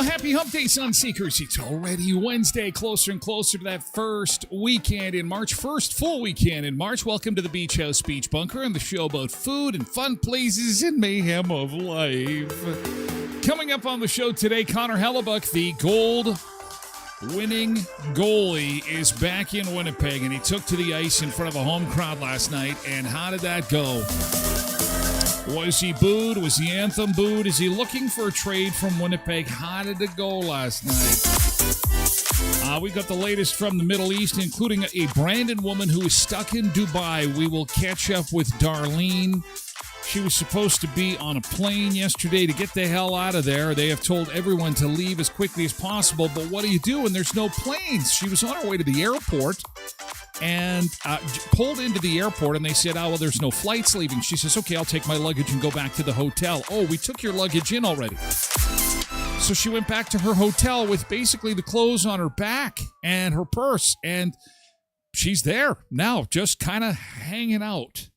Happy Hump Day, Sunseekers. It's already Wednesday, closer and closer to that first weekend in March, first full weekend in March. Welcome to the Beach House Beach Bunker and the show about food and fun places and mayhem of life. Coming up on the show today, Connor Hellebuck, the gold-winning goalie, is back in Winnipeg, and he took to the ice in front of a home crowd last night. And how did that go? Was he booed? Was the anthem booed? Is he looking for a trade from Winnipeg? How did it go last night? We've got the latest from the Middle East, including a Brandon woman who is stuck in Dubai. We will catch up with Darlene. She was supposed to be on a plane yesterday to get the hell out of there. They have told everyone to leave as quickly as possible, but what do you do when there's no planes? She was on her way to the airport and pulled into the airport, and they said, oh, well, there's no flights leaving. She says, okay, I'll take my luggage and go back to the hotel. Oh, we took your luggage in already. So she went back to her hotel with basically the clothes on her back and her purse, and she's there now, just kind of hanging out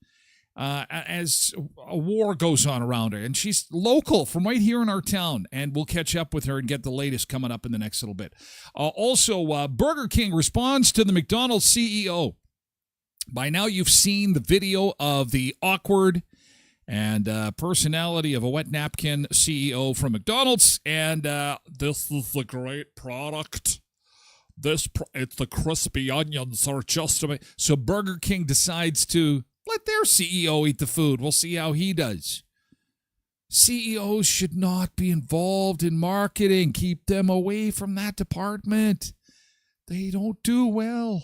as a war goes on around her. And she's local from right here in our town, and we'll catch up with her and get the latest coming up in the next little bit. Also, Burger King responds to the McDonald's CEO. By now, you've seen the video of the awkward and personality of a wet napkin CEO from McDonald's, and this is the great product. It's the crispy onions are just amazing. So Burger King decides to let their CEO eat the food. We'll see how he does. CEOs should not be involved in marketing. Keep them away from that department. They don't do well.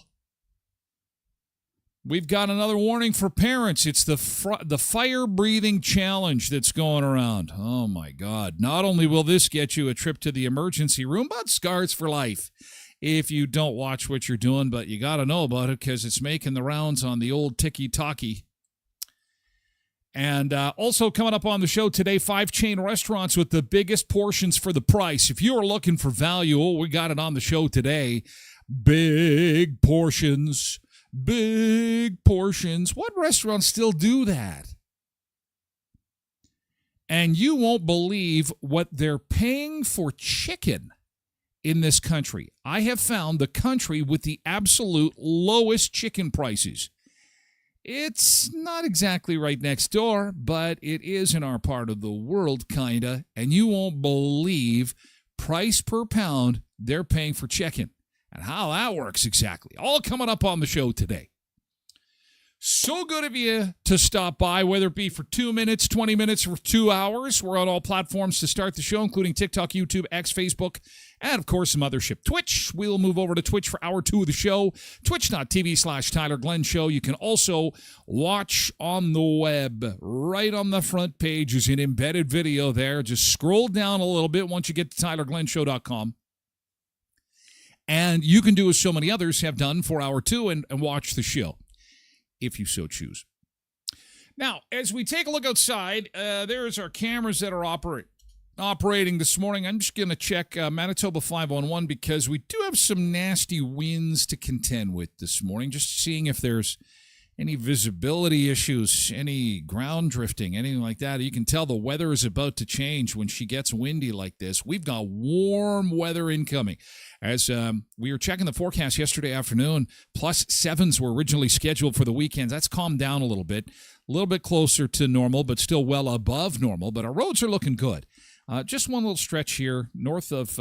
We've got another warning for parents. It's the fire-breathing challenge that's going around. Oh, my God. Not only will this get you a trip to the emergency room, but scars for life if you don't watch what you're doing, but you got to know about it because it's making the rounds on the old tiki-talkie. And also coming up on the show today, 5 chain restaurants with the biggest portions for the price. If you are looking for value, we got it on the show today. Big portions. Big portions. What restaurants still do that? And you won't believe what they're paying for chicken in this country. I have found the country with the absolute lowest chicken prices. It's not exactly right next door, but it is in our part of the world, kinda. And you won't believe, price per pound, they're paying for check-in. And how that works exactly. All coming up on the show today. So good of you to stop by, whether it be for 2 minutes, 20 minutes, or 2 hours. We're on all platforms to start the show, including TikTok, YouTube, X, Facebook, and, of course, the mothership, Twitch. We'll move over to Twitch for hour 2 of the show, twitch.tv/Tyler Glen Show. You can also watch on the web. Right on the front page is an embedded video there. Just scroll down a little bit once you get to tylerglenshow.com. And you can do as so many others have done for hour 2 and watch the show, if you so choose. Now, as we take a look outside, there's our cameras that are operating this morning. I'm just going to check Manitoba 511 because we do have some nasty winds to contend with this morning, just seeing if there's any visibility issues, any ground drifting, anything like that. You can tell the weather is about to change when she gets windy like this. We've got warm weather incoming. As we were checking the forecast yesterday afternoon, +7s were originally scheduled for the weekend. That's calmed down a little bit closer to normal, but still well above normal. But our roads are looking good. Just one little stretch here north of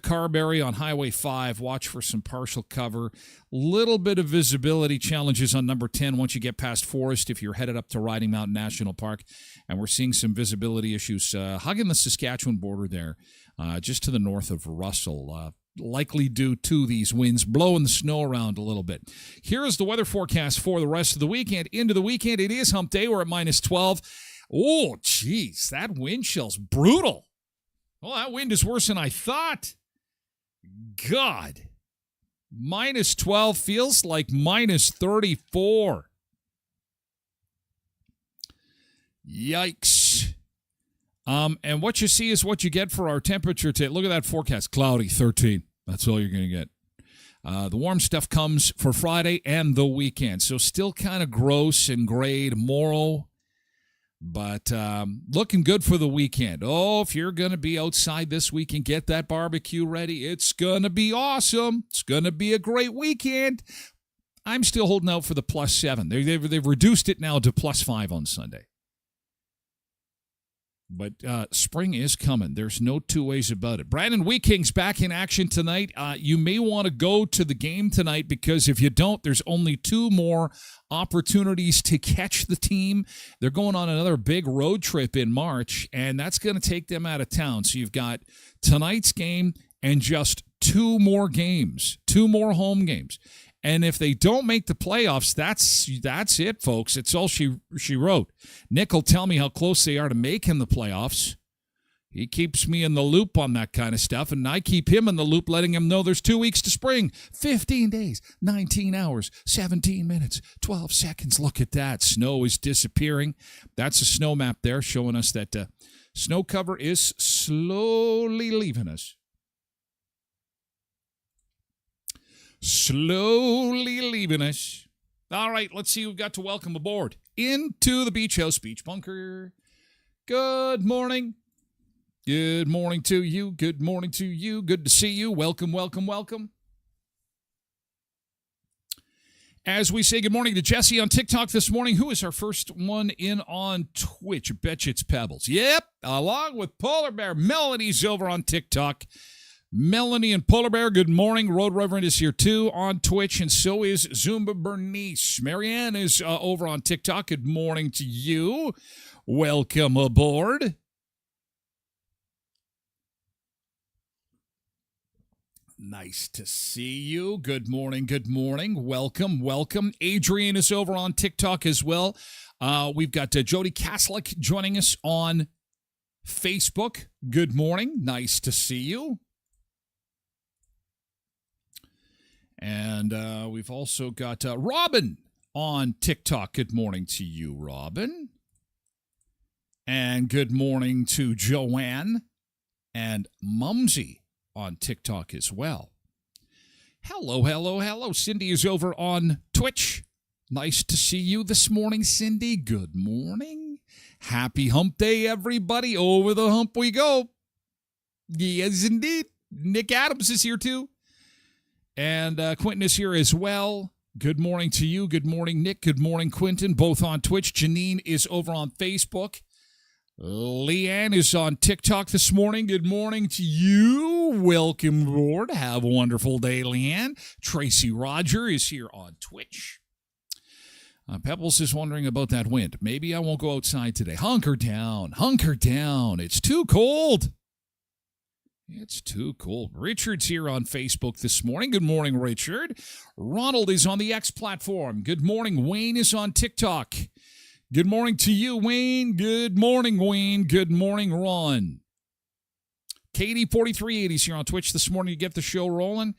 Carberry on Highway 5. Watch for some partial cover. Little bit of visibility challenges on number 10 once you get past Forest if you're headed up to Riding Mountain National Park. And we're seeing some visibility issues hugging the Saskatchewan border there, just to the north of Russell. Likely due to these winds blowing the snow around a little bit. Here is the weather forecast for the rest of the weekend. Into the weekend, it is hump day. We're at -12. Oh, geez, that wind chill's brutal. Well, that wind is worse than I thought. God. -12 feels like -34. Yikes. And what you see is what you get for our temperature today. Look at that forecast. Cloudy, 13. That's all you're going to get. The warm stuff comes for Friday and the weekend. So still kind of gross and gray tomorrow. But looking good for the weekend. Oh, if you're going to be outside this weekend, get that barbecue ready. It's going to be awesome. It's going to be a great weekend. I'm still holding out for the +7. They've reduced it now to +5 on Sunday. But spring is coming. There's no two ways about it. Brandon Weeking's back in action tonight. You may want to go to the game tonight because if you don't, there's only 2 more opportunities to catch the team. They're going on another big road trip in March, and that's going to take them out of town. So you've got tonight's game and just 2 more games, 2 more home games. And if they don't make the playoffs, that's it, folks. It's all she wrote. Nick will tell me how close they are to making the playoffs. He keeps me in the loop on that kind of stuff, and I keep him in the loop, letting him know there's 2 weeks to spring. 15 days, 19 hours, 17 minutes, 12 seconds. Look at that. Snow is disappearing. That's a snow map there showing us that snow cover is slowly leaving us. Slowly leaving us. All right, let's see who we've got to welcome aboard into the Beach House Beach Bunker. Good morning. Good morning to you. Good morning to you. Good to see you. Welcome, welcome, welcome. As we say good morning to Jesse on TikTok this morning, who is our first one in on Twitch? I bet you it's Pebbles. Yep, along with Polar Bear. Melanie's over on TikTok. Melanie and Polar Bear, good morning. Road Reverend is here too on Twitch, and so is Zumba Bernice. Marianne is over on TikTok. Good morning to you. Welcome aboard. Nice to see you. Good morning, good morning. Welcome, welcome. Adrian is over on TikTok as well. We've got Jody Kaslik joining us on Facebook. Good morning. Nice to see you. And we've also got Robin on TikTok. Good morning to you, Robin. And good morning to Joanne and Mumsy on TikTok as well. Hello, hello, hello. Cindy is over on Twitch. Nice to see you this morning, Cindy. Good morning. Happy hump day, everybody. Over the hump we go. Yes, indeed. Nick Adams is here too. And Quentin is here as well. Good morning to you. Good morning, Nick. Good morning, Quentin. Both on Twitch. Janine is over on Facebook. Leanne is on TikTok this morning. Good morning to you. Welcome aboard. Have a wonderful day, Leanne. Tracy Roger is here on Twitch. Pebbles is wondering about that wind. Maybe I won't go outside today. Hunker down. Hunker down. It's too cold. It's too cold. Richard's here on Facebook this morning. Good morning, Richard. Ronald is on the X platform. Good morning. Wayne is on TikTok. Good morning to you, Wayne. Good morning, Wayne. Good morning, Ron. Katie 4380 is here on Twitch this morning to get the show rolling.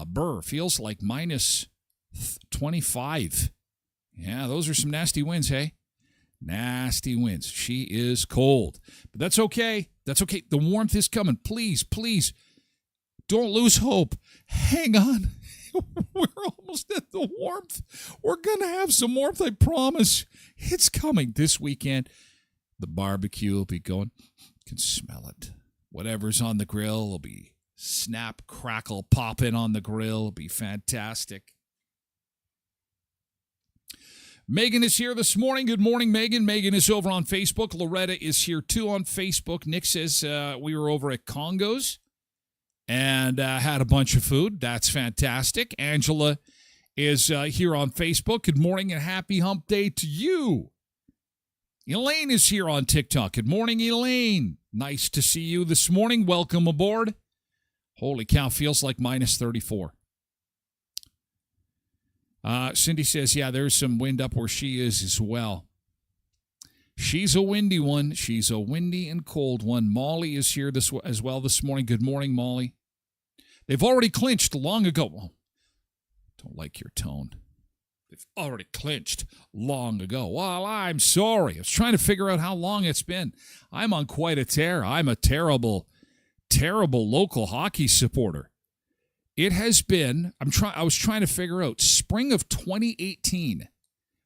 Burr feels like minus 25. Yeah, those are some nasty winds, hey? Nasty winds. She is cold. But that's okay. That's okay. The warmth is coming. Please, please, don't lose hope. Hang on. We're almost at the warmth. We're going to have some warmth, I promise. It's coming this weekend. The barbecue will be going. You can smell it. Whatever's on the grill will be snap, crackle, popping on the grill. It'll be fantastic. Megan is here this morning. Good morning, Megan. Megan is over on Facebook. Loretta is here, too, on Facebook. Nick says we were over at Congo's and had a bunch of food. That's fantastic. Angela is here on Facebook. Good morning and happy hump day to you. Elaine is here on TikTok. Good morning, Elaine. Nice to see you this morning. Welcome aboard. Holy cow, feels like minus 34. Cindy says, yeah, there's some wind up where she is as well. She's a windy one. She's a windy and cold one. Molly is here as well this morning. Good morning, Molly. They've already clinched long ago. Oh, don't like your tone. They've already clinched long ago. Well, I'm sorry. I was trying to figure out how long it's been. I'm on quite a tear. I'm a terrible, terrible local hockey supporter. It has been, I was trying to figure out, spring of 2018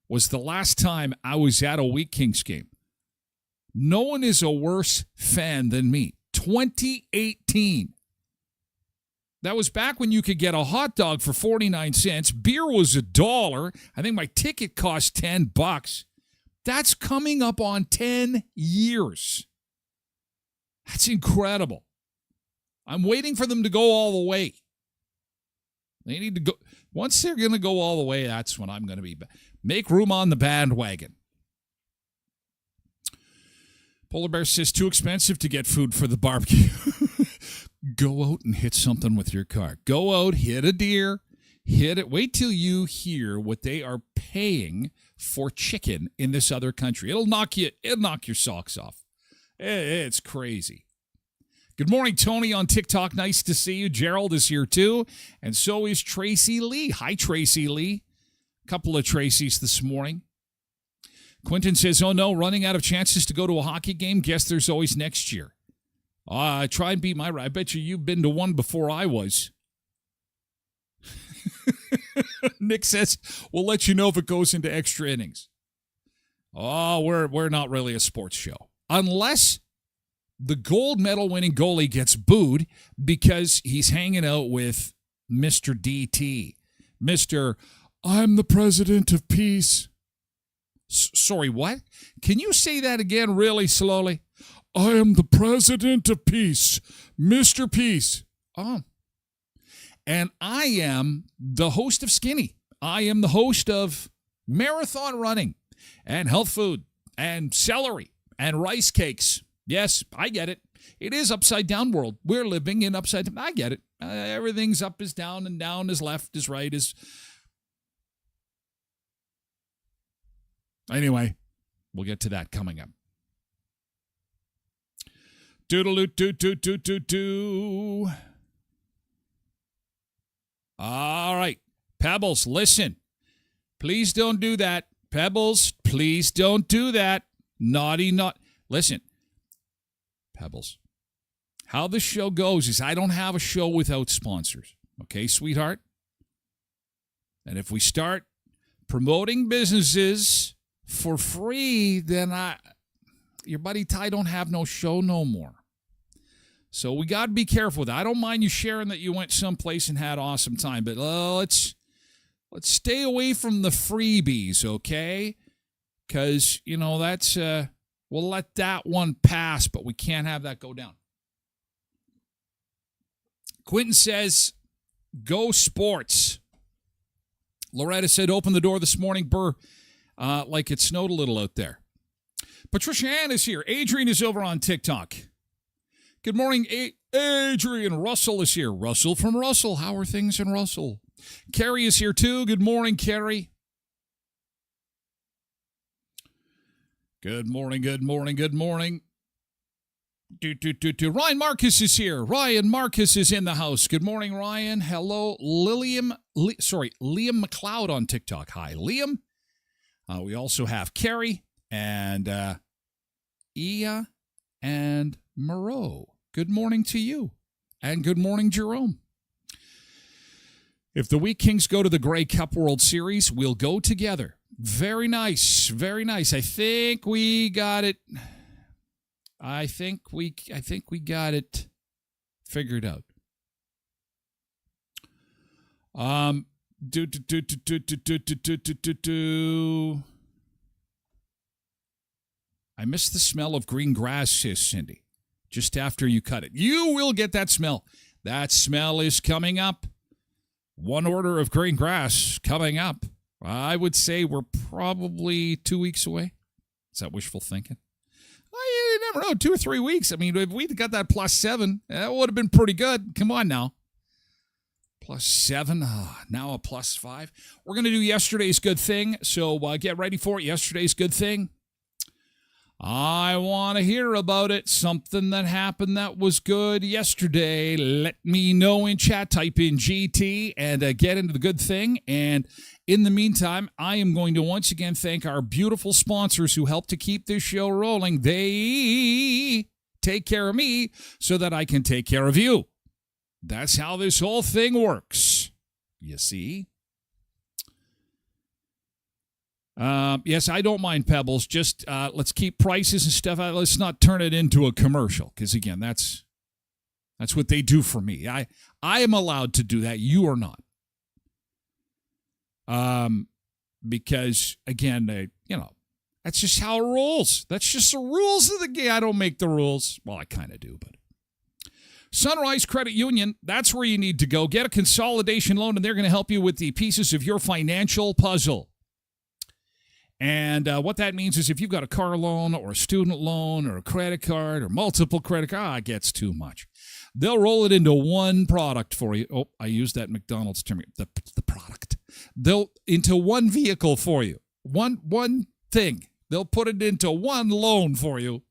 was the last time I was at a Wheat Kings game. No one is a worse fan than me. 2018. That was back when you could get a hot dog for 49 cents. Beer was $1. I think my ticket cost $10. That's coming up on 10 years. That's incredible. I'm waiting for them to go all the way. They need to go. Once they're going to go all the way, that's when I'm going to be back. Make room on the bandwagon. Polar Bear says, too expensive to get food for the barbecue. Go out and hit something with your car. Go out, hit a deer, hit it. Wait till you hear what they are paying for chicken in this other country. It'll knock your socks off. It's crazy. Good morning, Tony on TikTok. Nice to see you. Gerald is here, too. And so is Tracy Lee. Hi, Tracy Lee. Couple of Tracys this morning. Quentin says, oh, no, running out of chances to go to a hockey game. Guess there's always next year. Try and beat my... I bet you've been to one before I was. Nick says, we'll let you know if it goes into extra innings. Oh, we're not really a sports show. Unless the gold medal winning goalie gets booed because he's hanging out with Mr. DT. Mr. I'm the president of peace. Sorry, what? Can you say that again really slowly? I am the president of peace, Mr. Peace. Oh. And I am the host of Skinny. I am the host of marathon running and health food and celery and rice cakes. Yes, I get it. It is upside down world. We're living in upside down. I get it. Everything's up is down and down is left is right is. Anyway, we'll get to that coming up. Doodle-doo-doo-doo-doo-doo. All right. Pebbles, listen. Please don't do that. Pebbles, please don't do that. Naughty, not. Listen. Pebbles. How the show goes is I don't have a show without sponsors. Okay, sweetheart? And if we start promoting businesses for free, then your buddy Ty don't have no show no more. So we got to be careful with that. I don't mind you sharing that you went someplace and had an awesome time, but let's stay away from the freebies, okay? Because, that's We'll let that one pass, but we can't have that go down. Quentin says, go sports. Loretta said, open the door this morning, Burr, like it snowed a little out there. Patricia Ann is here. Adrian is over on TikTok. Good morning, Adrian. Russell is here. Russell from Russell. How are things in Russell? Carrie is here too. Good morning, Carrie. Good morning, good morning, good morning. Ryan Marcus is here. Ryan Marcus is in the house. Good morning, Ryan. Hello, Liam McLeod on TikTok. Hi, Liam. We also have Carrie and Ia and Moreau. Good morning to you. And good morning, Jerome. If the Wheat Kings go to the Grey Cup World Series, we'll go together. Very nice. Very nice. I think we got it. I think we got it figured out. I miss the smell of green grass, says Cindy, just after you cut it. You will get that smell. That smell is coming up. One order of green grass coming up. I would say we're probably 2 weeks away. Is that wishful thinking? You never know, 2 or 3 weeks. I mean, if we'd got that +7, that would have been pretty good. Come on now. +7, now a +5. We're going to do yesterday's good thing, so get ready for it. Yesterday's good thing. I want to hear about it. Something that happened that was good yesterday. Let me know in chat. Type in GT and get into the good thing. And in the meantime, I am going to once again thank our beautiful sponsors who help to keep this show rolling. They take care of me so that I can take care of you. That's how this whole thing works. You see? Yes, I don't mind Pebbles. Just let's keep prices and stuff out. Let's not turn it into a commercial, because again, that's what they do for me. I am allowed to do that. You are not. Because again, that's just how it rolls. That's just the rules of the game. I don't make the rules. Well, I kind of do, but. Sunrise Credit Union, that's where you need to go. Get a consolidation loan, and they're going to help you with the pieces of your financial puzzle. And what that means is if you've got a car loan or a student loan or a credit card or multiple credit cards, it gets too much. They'll roll it into one product for you. Oh, I used that McDonald's term. The product. They'll into one vehicle for you. One thing. They'll put it into one loan for you.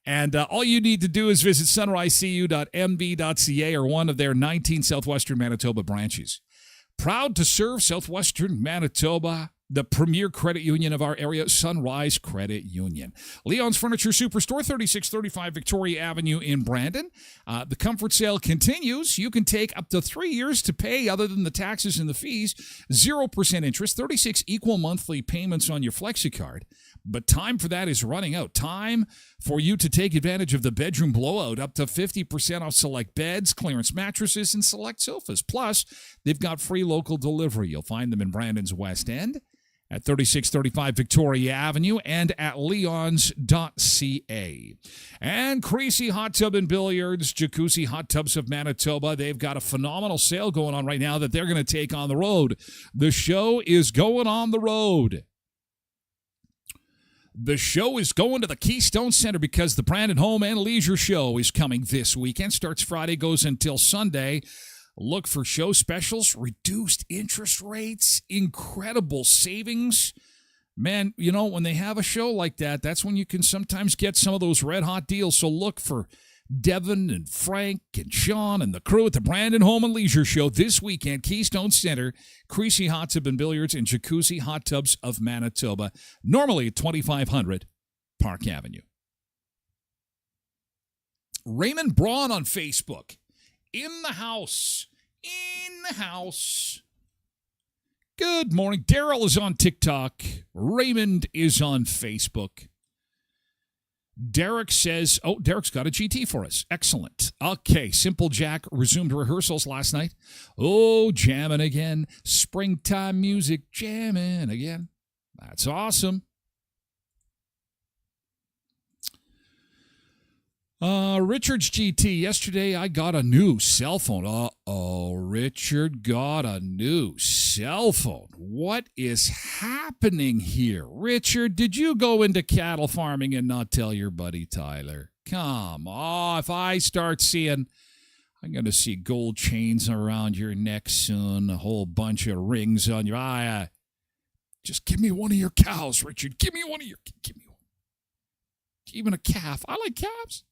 And all you need to do is visit sunrisecu.mb.ca or one of their 19 Southwestern Manitoba branches. Proud to serve Southwestern Manitoba, the premier credit union of our area, Sunrise Credit Union. Leon's Furniture Superstore, 3635 Victoria Avenue in Brandon. The comfort sale continues. You can take up to 3 years to pay other than the taxes and the fees. 0% interest, 36 equal monthly payments on your FlexiCard. But time for that is running out. Time for you to take advantage of the bedroom blowout, up to 50% off select beds, clearance mattresses, and select sofas. Plus, they've got free local delivery. You'll find them in Brandon's West End at 3635 Victoria Avenue and at leons.ca. And Creasy Hot Tub and Billiards, Jacuzzi Hot Tubs of Manitoba. They've got a phenomenal sale going on right now that they're going to take on the road. The show is going on the road. The show is going to the Keystone Center because the Brandon Home and Leisure Show is coming this weekend. Starts Friday, goes until Sunday. Look for show specials, reduced interest rates, incredible savings. Man, when they have a show like that, that's when you can sometimes get some of those red-hot deals. So look for Devin and Frank and Sean and the crew at the Brandon Home and Leisure Show this weekend. Keystone Center, Creasy Hot Tub and Billiards, and Jacuzzi Hot Tubs of Manitoba. Normally at 2500 Park Avenue. Raymond Braun on Facebook. In the house. Good morning. Daryl is on TikTok. Raymond is on Facebook. Derek says, Derek's got a GT for us. Excellent. Okay, Simple Jack resumed rehearsals last night. Oh, jamming again. Springtime music jamming again. That's awesome. Richard's GT. Yesterday, I got a new cell phone. Richard got a new cell phone. What is happening here? Richard, did you go into cattle farming and not tell your buddy Tyler? Come on. If I start seeing, I'm going to see gold chains around your neck soon, a whole bunch of rings on your eye. Just give me one of your cows, Richard. Give me one. Even a calf. I like calves.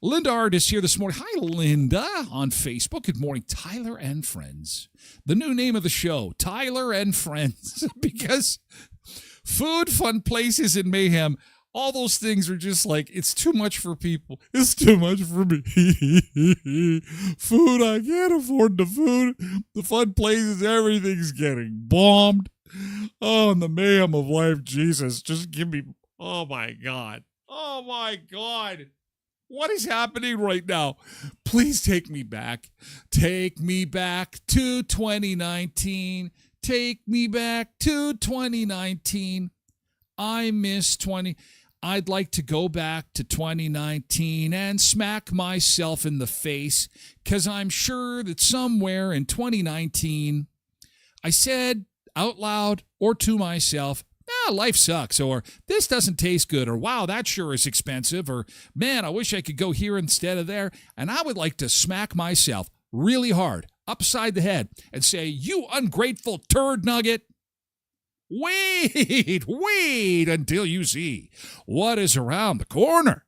Linda Art is here this morning. Hi, Linda, on Facebook. Good morning, Tyler and Friends. The new name of the show, Tyler and Friends, because food, fun places, and mayhem, all those things are just like, it's too much for people. It's too much for me. Food, I can't afford the food. The fun places, everything's getting bombed. Oh, and the mayhem of life, Jesus, just give me, oh my God. Oh my God. What is happening right now? Please take me back. Take me back to 2019. Take me back to 2019. I miss 20. I'd like to go back to 2019 and smack myself in the face because I'm sure that somewhere in 2019 I said out loud or to myself, life sucks, or this doesn't taste good, or wow, that sure is expensive, or man, I wish I could go here instead of there. And I would like to smack myself really hard upside the head and say, you ungrateful turd nugget. Wait until you see what is around the corner.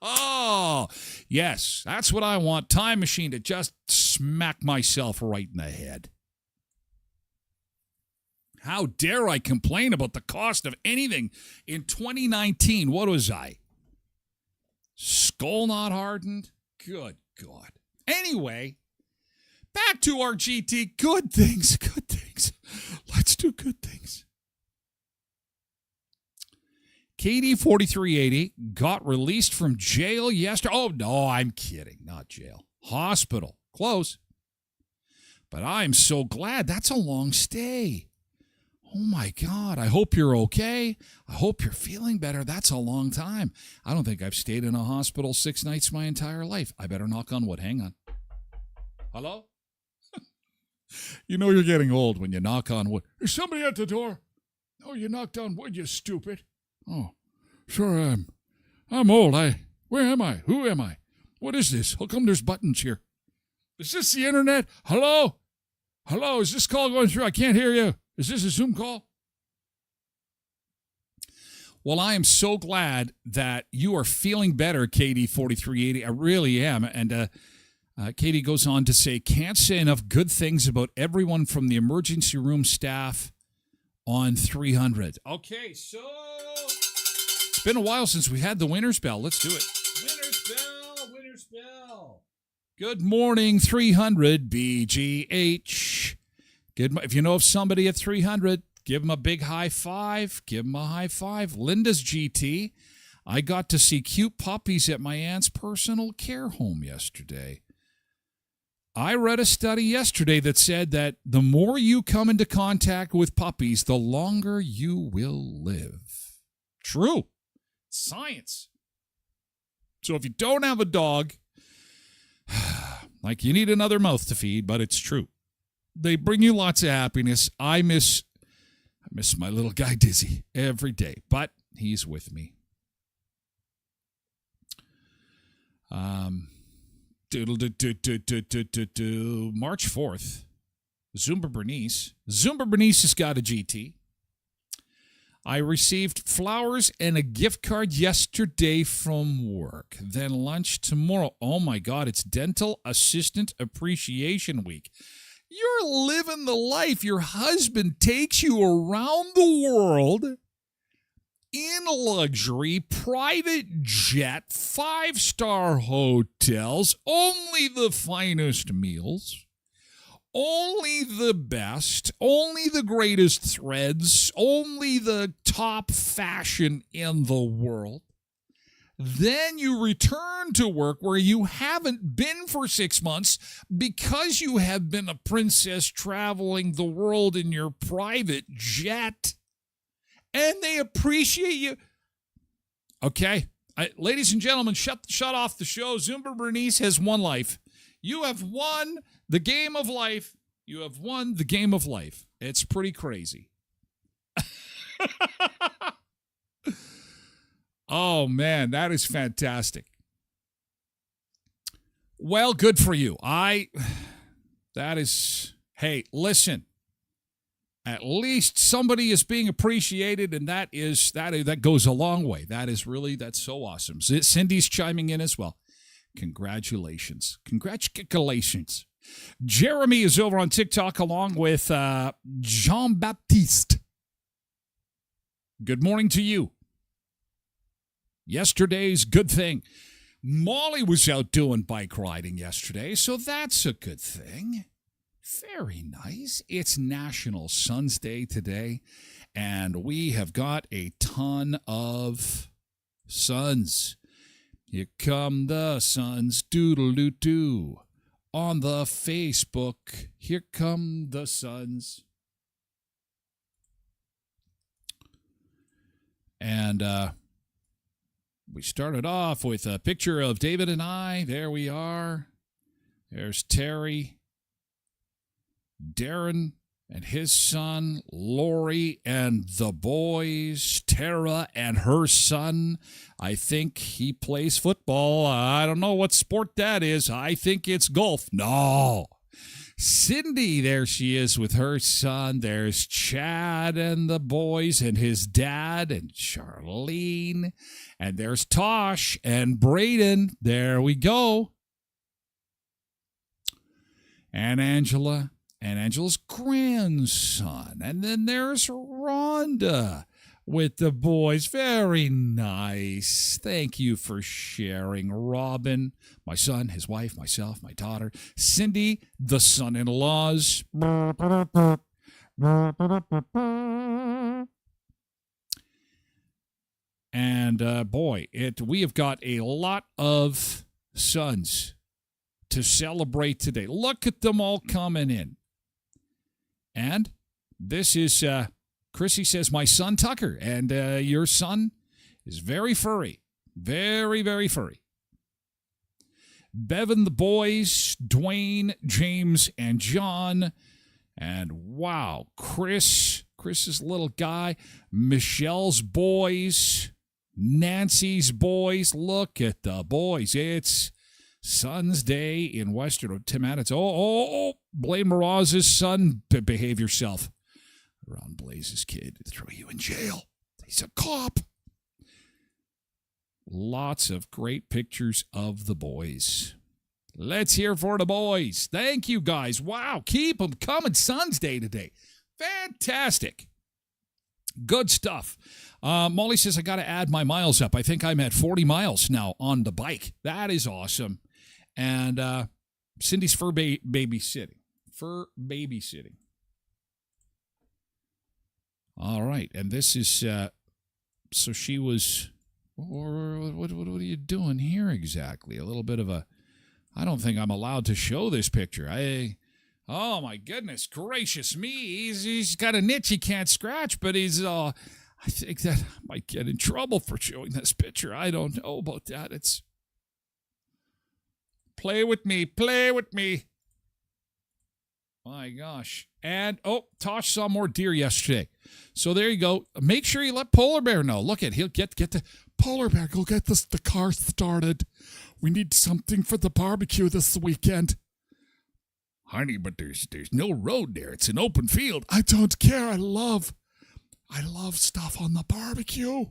Oh, yes, that's what I want. Time machine to just smack myself right in the head. How dare I complain about the cost of anything in 2019? What was I? Skull not hardened? Good God. Anyway, back to our GT. Good things. Let's do good things. Katie 4380 got released from jail yesterday. Oh, no, I'm kidding. Not jail. Hospital. Close. But I'm so glad. That's a long stay. Oh, my God. I hope you're okay. I hope you're feeling better. That's a long time. I don't think I've stayed in a hospital 6 nights my entire life. I better knock on wood. Hang on. Hello? You know you're getting old when you knock on wood. There's somebody at the door. Oh, you knocked on wood, you stupid. Oh, sure I am. I'm old. Where am I? Who am I? What is this? How come there's buttons here? Is this the internet? Hello? Hello, is this call going through? I can't hear you. Is this a Zoom call? Well, I am so glad that you are feeling better, Katie 4380. I really am. And Katie goes on to say, can't say enough good things about everyone from the emergency room staff on 300. Okay, so it's been a while since we had the winner's bell. Let's do it. Winner's bell. Good morning, 300 BGH. If you know of somebody at 300, give them a big high five. Give them a high five. Linda's GT. I got to see cute puppies at my aunt's personal care home yesterday. I read a study yesterday that said that the more you come into contact with puppies, the longer you will live. True. Science. So if you don't have a dog, like you need another mouth to feed, but it's true. They bring you lots of happiness. I miss my little guy Dizzy every day, but he's with me. March 4th, Zumba Bernice has got a GT. I received flowers and a gift card yesterday from work. Then lunch tomorrow. Oh my God, it's Dental Assistant Appreciation Week. You're living the life. Your husband takes you around the world in luxury, private jet, 5-star hotels, only the finest meals, only the best, only the greatest threads, only the top fashion in the world. Then you return to work where you haven't been for 6 months because you have been a princess traveling the world in your private jet. And they appreciate you. Okay, Ladies and gentlemen, shut off the show. Zumba Bernice has won life. You have won the game of life. You have won the game of life. It's pretty crazy. Oh, man, that is fantastic. Well, good for you. Hey, listen. At least somebody is being appreciated, and that goes a long way. That's so awesome. Cindy's chiming in as well. Congratulations. Congratulations. Jeremy is over on TikTok along with Jean-Baptiste. Good morning to you. Yesterday's good thing. Molly was out doing bike riding yesterday, so that's a good thing. Very nice. It's National Sons Day today, and we have got a ton of suns. Here come the suns, doodle-doo-doo. On the Facebook, here come the suns. And we started off with a picture of David and I. There we are. There's Terry. Darren and his son, Lori and the boys, Tara and her son. I think he plays football. I don't know what sport that is. I think it's golf. No. Cindy, there she is with her son. There's Chad and the boys and his dad and Charlene. And there's Tosh and Braden. There we go. And Angela. And Angela's grandson. And then there's Rhonda with the boys. Very nice. Thank you for sharing. Robin, my son, his wife, myself, my daughter. Cindy, the son-in-laws. And we have got a lot of sons to celebrate today. Look at them all coming in. And this is, Chrissy says, my son Tucker, and your son is very furry. Very, very furry. Bevan, the boys, Dwayne, James, and John. And wow, Chris's little guy, Michelle's boys, Nancy's boys. Look at the boys. It's Son's Day in Western Tim Addits. Blaine Miraz's son. Behave yourself. Around Blaze's kid. Throw you in jail. He's a cop. Lots of great pictures of the boys. Let's hear for the boys. Thank you, guys. Wow, keep them coming. Son's Day today. Fantastic. Good stuff. Molly says, I got to add my miles up. I think I'm at 40 miles now on the bike. That is awesome. And Cindy's fur babysitting. All right. And this is, so she was, what are you doing here exactly? A little bit of I don't think I'm allowed to show this picture. Oh my goodness gracious me. He's got a niche he can't scratch, but I think that I might get in trouble for showing this picture. I don't know about that. It's play with me. My gosh. And, Tosh saw more deer yesterday. So there you go. Make sure you let Polar Bear know. Look he'll get the Polar Bear, go get the car started. We need something for the barbecue this weekend. Honey, but there's no road there. It's an open field. I don't care. I love stuff on the barbecue.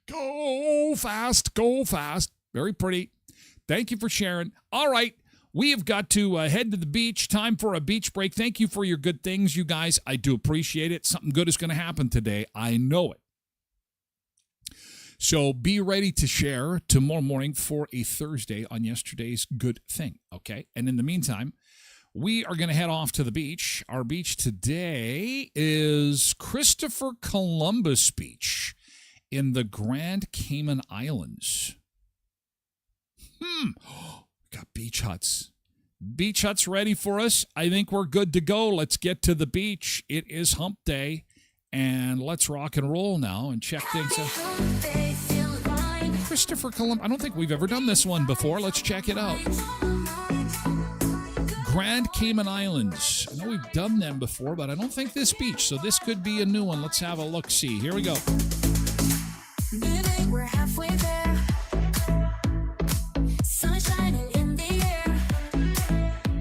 Go fast. Very pretty. Thank you for sharing. All right. We have got to head to the beach. Time for a beach break. Thank you for your good things, you guys. I do appreciate it. Something good is going to happen today. I know it. So be ready to share tomorrow morning for a Thursday on yesterday's good thing, okay? And in the meantime, we are going to head off to the beach. Our beach today is Christopher Columbus Beach in the Grand Cayman Islands. Got beach huts. Beach huts ready for us. I think we're good to go. Let's get to the beach. It is hump day. And let's rock and roll now and check things out. Christopher Columbus. I don't think we've ever done this one before. Let's check it out. Grand Cayman Islands. I know we've done them before, but I don't think this beach, so this could be a new one. Let's have a look-see. Here we go. Baby, we're halfway there. Sun shining in the air.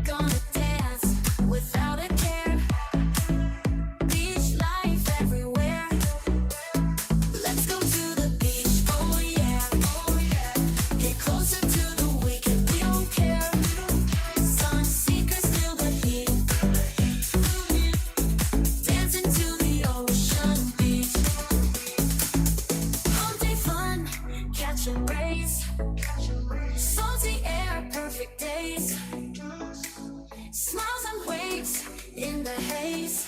Gonna dance without a care. Beach life everywhere. Let's go to the beach, oh yeah, oh yeah. Get closer to the weekend, we don't care. Sun seekers feel the heat. Dancing to the ocean beach. All day fun, catching rays. Salty air, perfect days. Smiles and waves in the haze.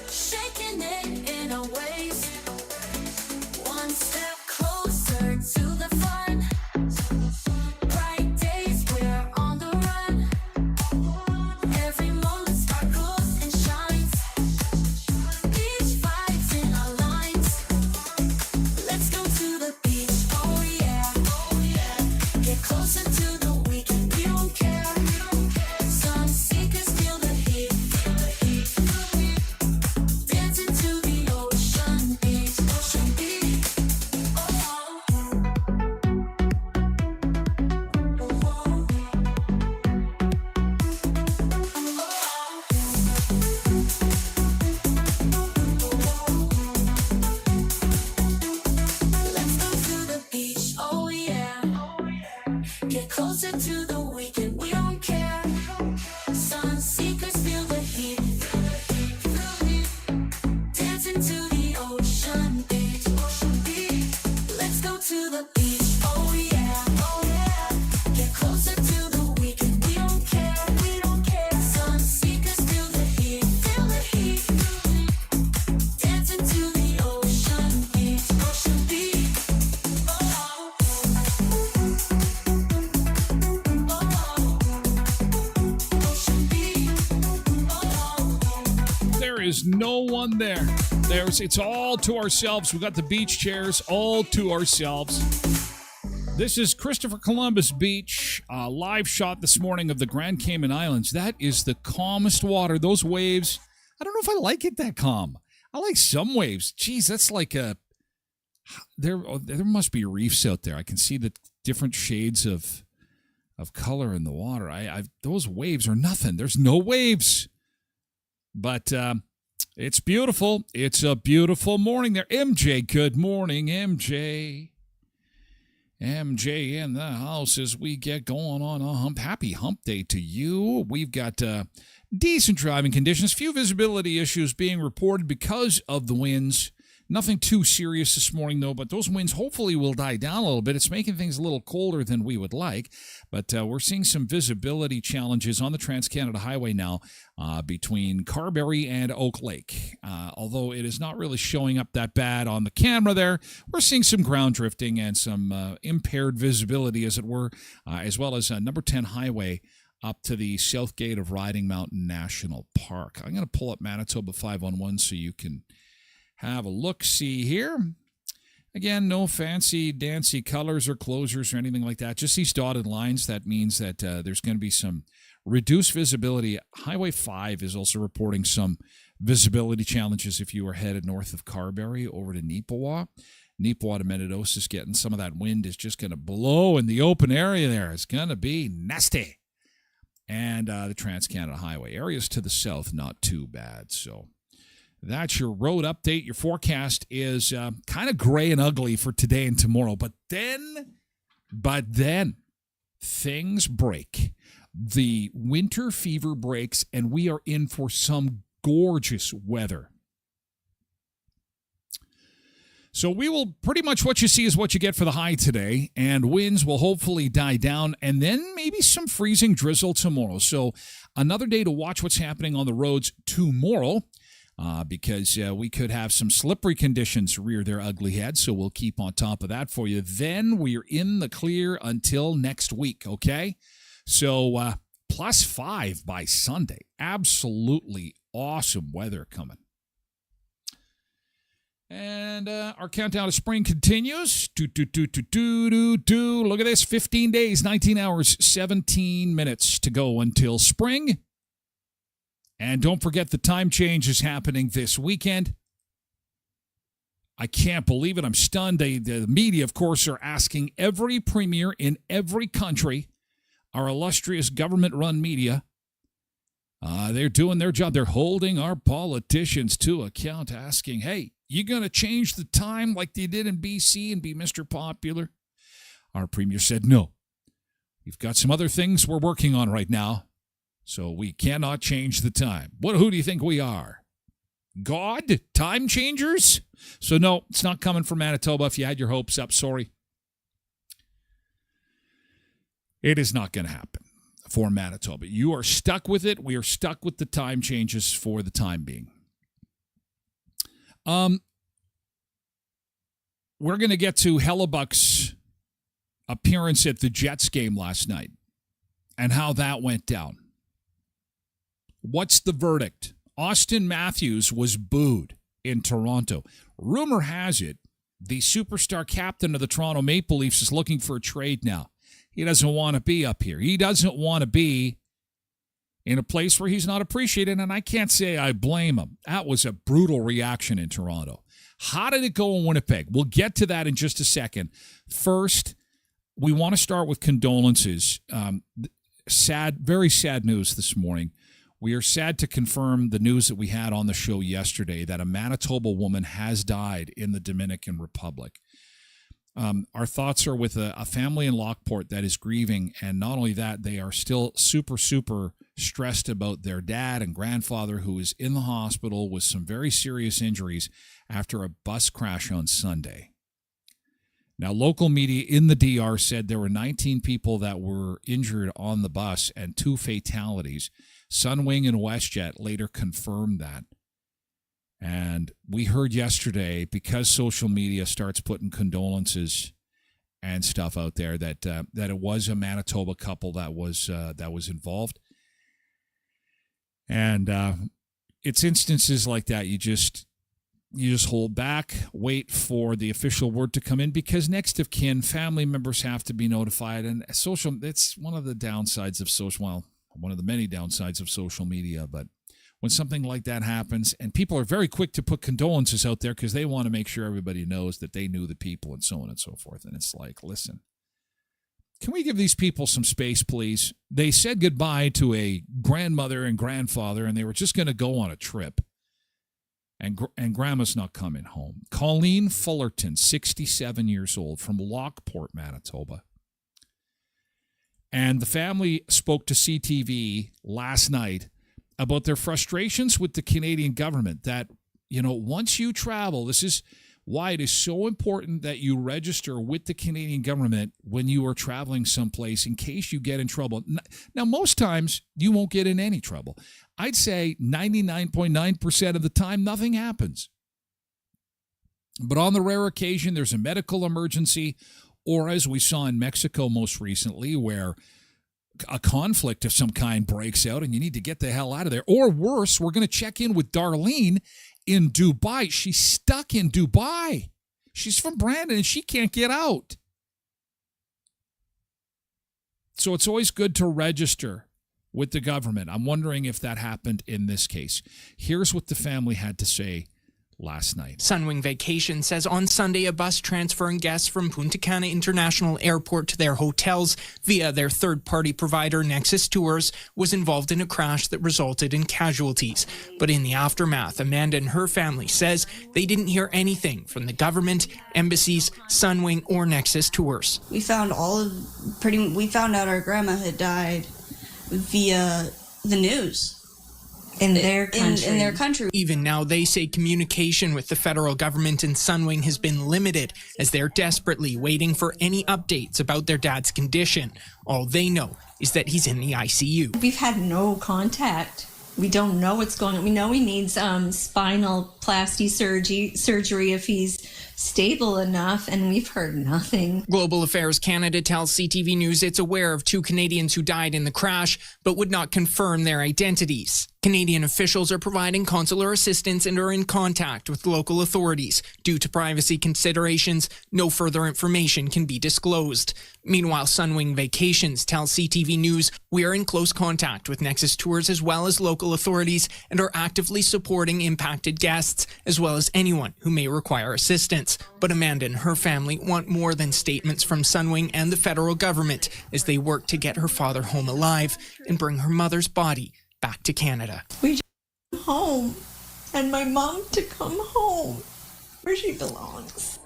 Shaking it in our ways. One step closer to the fun. Bright days, we're on the run. Every moment sparkles and shines. Beach vibes in our lines. Let's go to the beach, oh yeah, oh yeah. Get closer to the weekend, we don't care. Sun seekers feel the heat. Dancing to the ocean beach, ocean beach. Oh, let's go to the beach, oh yeah. Get closer to the weekend, we don't care. Sun seekers feel the heat. Dancing to the ocean beach, ocean beach. Let's go to the beach, oh yeah, oh yeah. Get closer to the weekend, we don't care, we don't care. Sun seekers feel the heat, feel the heat. Dancing to the ocean beach, ocean beach. Oh, ocean beach. Oh. There is no one there. It's all to ourselves. We got the beach chairs all to ourselves. This is Christopher Columbus Beach, a live shot this morning of the Grand Cayman Islands. That is the calmest water. Those waves, I don't know if I like it that calm. I like some waves. Geez, that's like a... There must be reefs out there. I can see the different shades of color in the water. Those waves are nothing. There's no waves. But it's beautiful. It's a beautiful morning there. MJ, good morning, MJ. MJ in the house as we get going on a hump. Happy hump day to you. We've got decent driving conditions. Few visibility issues being reported because of the winds. Nothing too serious this morning, though, but those winds hopefully will die down a little bit. It's making things a little colder than we would like, but we're seeing some visibility challenges on the Trans-Canada Highway now between Carberry and Oak Lake. Although it is not really showing up that bad on the camera there, we're seeing some ground drifting and some impaired visibility, as it were, as well as number 10 Highway up to the south gate of Riding Mountain National Park. I'm going to pull up Manitoba 511 so you can have a look-see here. Again, no fancy dancy colors or closures or anything like that. Just these dotted lines. That means that there's going to be some reduced visibility. Highway 5 is also reporting some visibility challenges if you are headed north of Carberry over to Neepawa. Neepawa to Menidos is getting some of that wind is just going to blow in the open area there. It's going to be nasty. And the Trans-Canada Highway areas to the south, not too bad. So that's your road update. Your forecast is kind of gray and ugly for today and tomorrow. But then, things break. The winter fever breaks, and we are in for some gorgeous weather. So we will pretty much what you see is what you get for the high today, and winds will hopefully die down, and then maybe some freezing drizzle tomorrow. So another day to watch what's happening on the roads tomorrow. Because we could have some slippery conditions rear their ugly head, so we'll keep on top of that for you. Then we're in the clear until next week, okay? So +5 by Sunday. Absolutely awesome weather coming. And our countdown to spring continues. Look at this. 15 days, 19 hours, 17 minutes to go until spring. And don't forget the time change is happening this weekend. I can't believe it. I'm stunned. The media, of course, are asking every premier in every country, our illustrious government-run media, they're doing their job. They're holding our politicians to account, asking, hey, you going to change the time like they did in BC and be Mr. Popular? Our premier said, no. We've got some other things we're working on right now, so we cannot change the time. Who do you think we are? God? Time changers? So no, it's not coming from Manitoba. If you had your hopes up, sorry. It is not going to happen for Manitoba. You are stuck with it. We are stuck with the time changes for the time being. We're going to get to Hellebuck's appearance at the Jets game last night and how that went down. What's the verdict? Austin Matthews was booed in Toronto. Rumor has it the superstar captain of the Toronto Maple Leafs is looking for a trade now. He doesn't want to be up here. He doesn't want to be in a place where he's not appreciated, and I can't say I blame him. That was a brutal reaction in Toronto. How did it go in Winnipeg? We'll get to that in just a second. First, we want to start with condolences. Very sad news this morning. We are sad to confirm the news that we had on the show yesterday that a Manitoba woman has died in the Dominican Republic. Our thoughts are with a family in Lockport that is grieving, and not only that, they are still super stressed about their dad and grandfather who is in the hospital with some very serious injuries after a bus crash on Sunday. Now, local media in the DR said there were 19 people that were injured on the bus and 2 fatalities. Sunwing and WestJet later confirmed that. And we heard yesterday, because social media starts putting condolences and stuff out there, that it was a Manitoba couple that was involved. And it's instances like that you just hold back, wait for the official word to come in, because next of kin, family members have to be notified. And it's one of the downsides of one of the many downsides of social media. But when something like that happens, and people are very quick to put condolences out there because they want to make sure everybody knows that they knew the people and so on and so forth. And it's like, listen, can we give these people some space, please? They said goodbye to a grandmother and grandfather, and they were just going to go on a trip. And grandma's not coming home. Colleen Fullerton, 67 years old, from Lockport, Manitoba. And the family spoke to CTV last night about their frustrations with the Canadian government that, once you travel, this is why it is so important that you register with the Canadian government when you are traveling someplace in case you get in trouble. Now, most times you won't get in any trouble. I'd say 99.9% of the time, nothing happens. But on the rare occasion, there's a medical emergency, or as we saw in Mexico most recently, where a conflict of some kind breaks out and you need to get the hell out of there. Or worse, we're going to check in with Darlene in Dubai. She's stuck in Dubai. She's from Brandon and she can't get out. So it's always good to register with the government. I'm wondering if that happened in this case. Here's what the family had to say last night. Sunwing Vacation says on Sunday a bus transferring guests from Punta Cana International Airport to their hotels via their third-party provider Nexus Tours was involved in a crash that resulted in casualties. But in the aftermath, Amanda and her family says they didn't hear anything from the government, embassies, Sunwing, or Nexus Tours. We found out our grandma had died via the news. In their country. Even now, they say communication with the federal government and Sunwing has been limited as they're desperately waiting for any updates about their dad's condition. All they know is that he's in the ICU. We've had no contact. We don't know what's going on. We know he needs spinal plasty surgery if he's stable enough, and we've heard nothing. Global Affairs Canada tells CTV News it's aware of 2 Canadians who died in the crash, but would not confirm their identities. Canadian officials are providing consular assistance and are in contact with local authorities. Due to privacy considerations, no further information can be disclosed. Meanwhile, Sunwing Vacations tells CTV News, "We are in close contact with Nexus Tours as well as local authorities and are actively supporting impacted guests as well as anyone who may require assistance." But Amanda and her family want more than statements from Sunwing and the federal government as they work to get her father home alive and bring her mother's body back to Canada. We just come home, and my mom to come home where she belongs.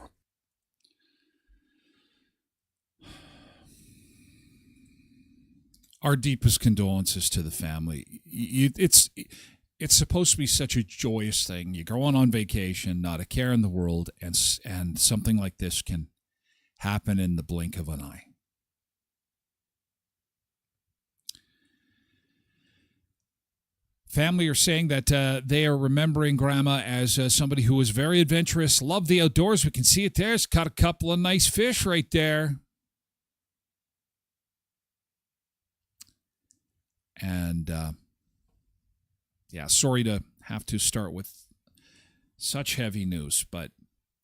Our deepest condolences to the family. It's supposed to be such a joyous thing. You're going on vacation, not a care in the world, and something like this can happen in the blink of an eye. Family are saying that they are remembering Grandma as somebody who was very adventurous, loved the outdoors. We can see it there. It's caught a couple of nice fish right there. And, sorry to have to start with such heavy news, but,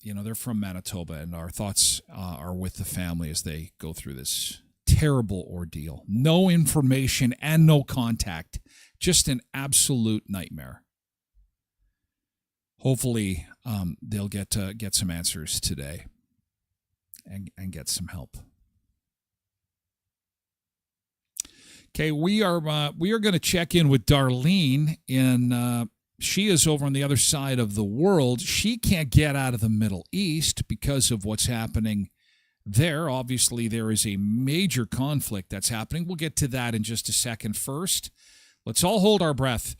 they're from Manitoba, and our thoughts are with the family as they go through this terrible ordeal. No information and no contact. Just an absolute nightmare. Hopefully, they'll get some answers today and get some help. Okay, we are going to check in with Darlene. She is over on the other side of the world. She can't get out of the Middle East because of what's happening there. Obviously, there is a major conflict that's happening. We'll get to that in just a second. First, let's all hold our breath.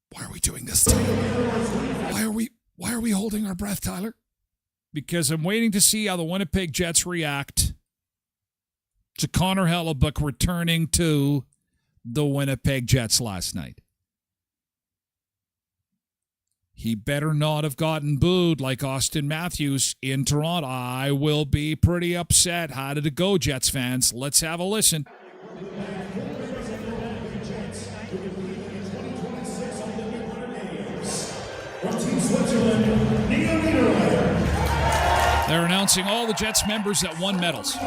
Why are we doing this, Tyler? Why are we holding our breath, Tyler? Because I'm waiting to see how the Winnipeg Jets react to Connor Hellebuck returning to the Winnipeg Jets last night. He better not have gotten booed like Austin Matthews in Toronto. I will be pretty upset. How did it go, Jets fans? Let's have a listen. They're announcing all the Jets members that won medals.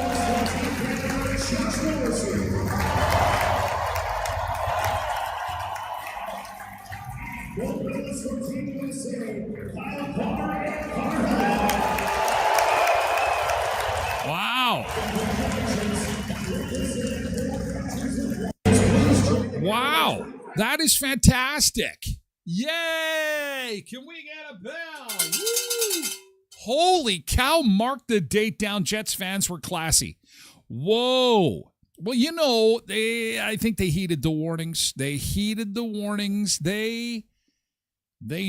Wow. Wow. That is fantastic. Yay! Can we get a bell? Woo! Holy cow, mark the date down. Jets fans were classy. Whoa. Well, I think they heeded the warnings. They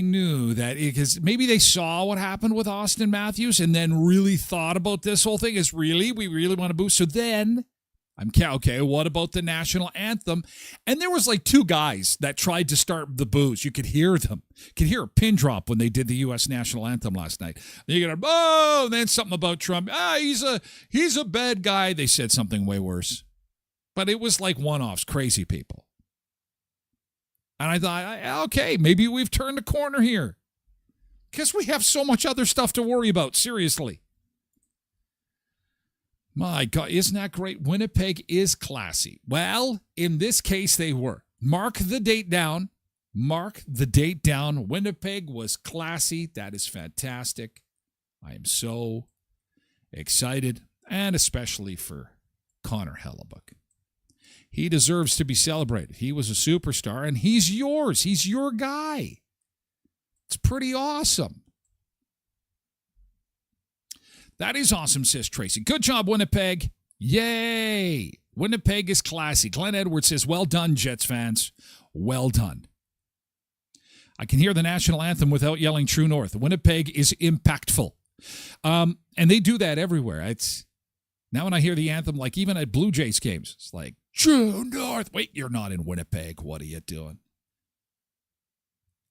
knew that because maybe they saw what happened with Austin Matthews and then really thought about this whole thing we really want to boost. So then okay, what about the national anthem? And there was like two guys that tried to start the boos. You could hear them. You could hear a pin drop when they did the U.S. national anthem last night. You get and then something about Trump. He's a bad guy. They said something way worse. But it was like one-offs, crazy people. And I thought, okay, maybe we've turned a corner here. Because we have so much other stuff to worry about, seriously. My God, isn't that great? Winnipeg is classy. Well, in this case, they were. Mark the date down. Winnipeg was classy. That is fantastic. I am so excited, and especially for Connor Hellebuck. He deserves to be celebrated. He was a superstar, and he's yours. He's your guy. It's pretty awesome. That is awesome, says Tracy. Good job, Winnipeg. Yay. Winnipeg is classy. Glenn Edwards says, well done, Jets fans. Well done. I can hear the national anthem without yelling True North. Winnipeg is impactful. And they do that everywhere. Now when I hear the anthem, like even at Blue Jays games, it's like, True North. Wait, you're not in Winnipeg. What are you doing?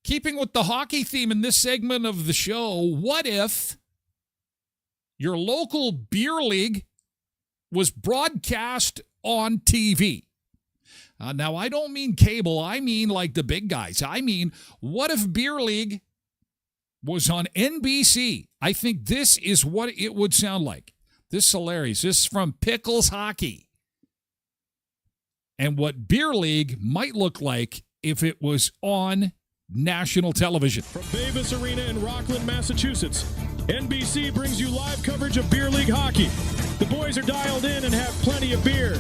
Keeping with the hockey theme in this segment of the show, what if your local beer league was broadcast on TV? Now, I don't mean cable. I mean like the big guys. I mean, what if Beer League was on NBC? I think this is what it would sound like. This is hilarious. This is from Pickles Hockey. And what Beer League might look like if it was on national television. From Davis Arena in Rockland, Massachusetts, NBC brings you live coverage of Beer League hockey. The boys are dialed in and have plenty of beer.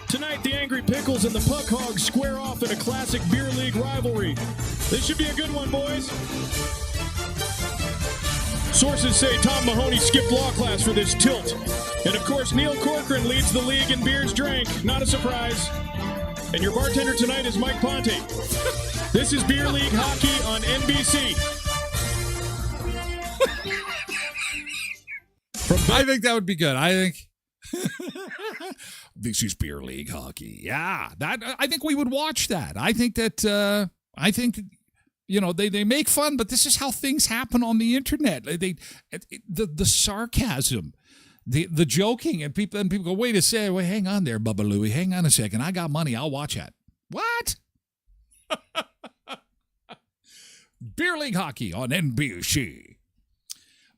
Tonight, the Angry Pickles and the Puck Hogs square off in a classic Beer League rivalry. This should be a good one, boys. Sources say Tom Mahoney skipped law class for this tilt. And of course, Neil Corcoran leads the league in beers drank. Not a surprise. And your bartender tonight is Mike Ponte. This is Beer League hockey on NBC. I think that would be good. I think this is Beer League hockey. Yeah, that I think we would watch that. I think that they make fun, but this is how things happen on the internet. The sarcasm, the joking, and people go, wait a second, wait, hang on there, Bubba Louie, hang on a second. I got money. I'll watch that. What? Beer League hockey on NBC.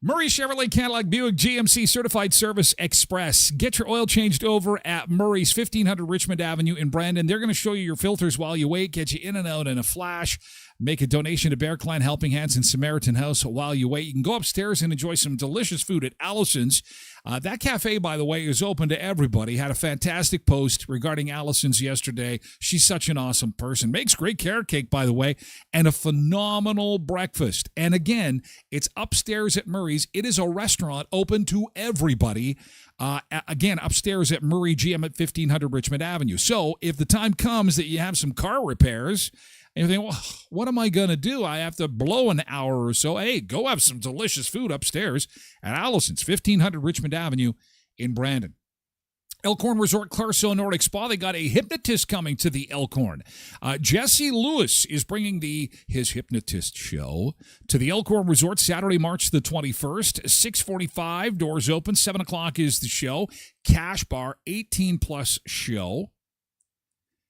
Murray Chevrolet Cadillac Buick GMC Certified Service Express. Get your oil changed over at Murray's 1500 Richmond Avenue in Brandon. They're going to show you your filters while you wait, get you in and out in a flash. Make a donation to Bear Clan Helping Hands and Samaritan House while you wait. You can go upstairs and enjoy some delicious food at Allison's. That cafe, by the way, is open to everybody. Had a fantastic post regarding Allison's yesterday. She's such an awesome person. Makes great carrot cake, by the way, and a phenomenal breakfast. And again, it's upstairs at Murray's. It is a restaurant open to everybody. Again, upstairs at Murray GM at 1500 Richmond Avenue. So if the time comes that you have some car repairs, and you think, well, what am I going to do? I have to blow an hour or so. Hey, go have some delicious food upstairs at Allison's, 1500 Richmond Avenue in Brandon. Elkhorn Resort Clarso Nordic Spa, they got a hypnotist coming to the Elkhorn. Jesse Lewis is bringing his hypnotist show to the Elkhorn Resort Saturday, March the 21st, 6:45, doors open, 7 o'clock is the show. Cash bar, 18-plus show.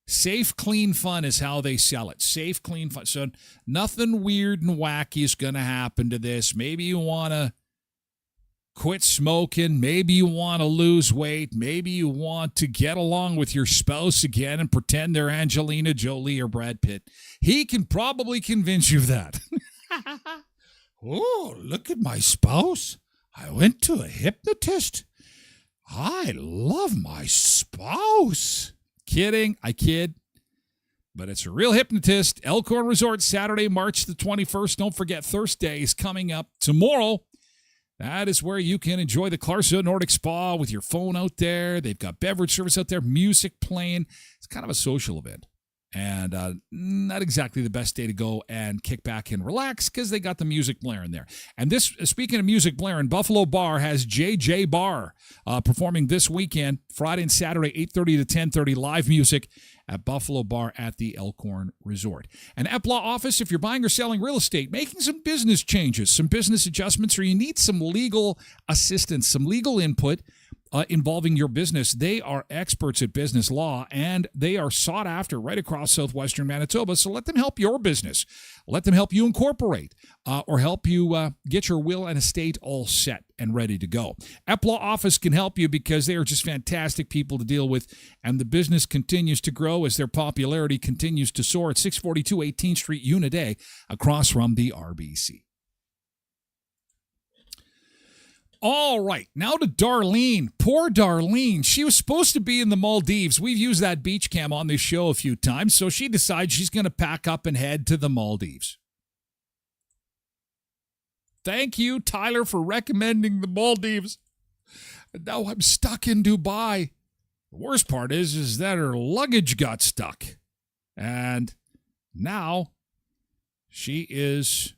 Safe, clean fun is how they sell it. Safe, clean fun. So nothing weird and wacky is going to happen to this. Maybe you want to quit smoking. Maybe you want to lose weight. Maybe you want to get along with your spouse again and pretend they're Angelina Jolie or Brad Pitt. He can probably convince you of that. Oh, look at my spouse. I went to a hypnotist. I love my spouse. Kidding, I kid. But it's a real hypnotist. Elkhorn Resort, Saturday, March the 21st. Don't forget, Thursday is coming up tomorrow. That is where you can enjoy the Clarso Nordic Spa with your phone out there. They've got beverage service out there, music playing. It's kind of a social event. And not exactly the best day to go and kick back and relax because they got the music blaring there. And this, speaking of music blaring, Buffalo Bar has JJ Bar performing this weekend, Friday and Saturday, 8:30 to 10:30, live music at Buffalo Bar at the Elkhorn Resort. An EPLA office, if you're buying or selling real estate, making some business changes, some business adjustments, or you need some legal assistance, some legal input, involving your business, they are experts at business law, and they are sought after right across southwestern Manitoba. So let them help your business. Let them help you incorporate or help you get your will and estate all set and ready to go. EPLA office can help you because they are just fantastic people to deal with, and the business continues to grow as their popularity continues to soar at 642 18th Street, Unit A, across from the RBC. All right, now to Darlene. Poor Darlene. She was supposed to be in the Maldives. We've used that beach cam on this show a few times, so she decides she's going to pack up and head to the Maldives. Thank you, Tyler, for recommending the Maldives. And now I'm stuck in Dubai. The worst part is that her luggage got stuck. And now she is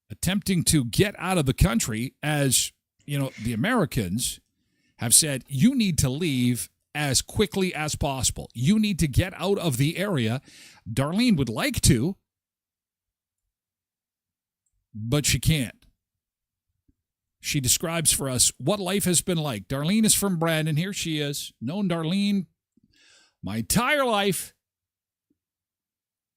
attempting to get out of the country as... You know, the Americans have said, you need to leave as quickly as possible. You need to get out of the area. Darlene would like to, but she can't. She describes for us what life has been like. Darlene is from Brandon. Here she is. Known Darlene my entire life.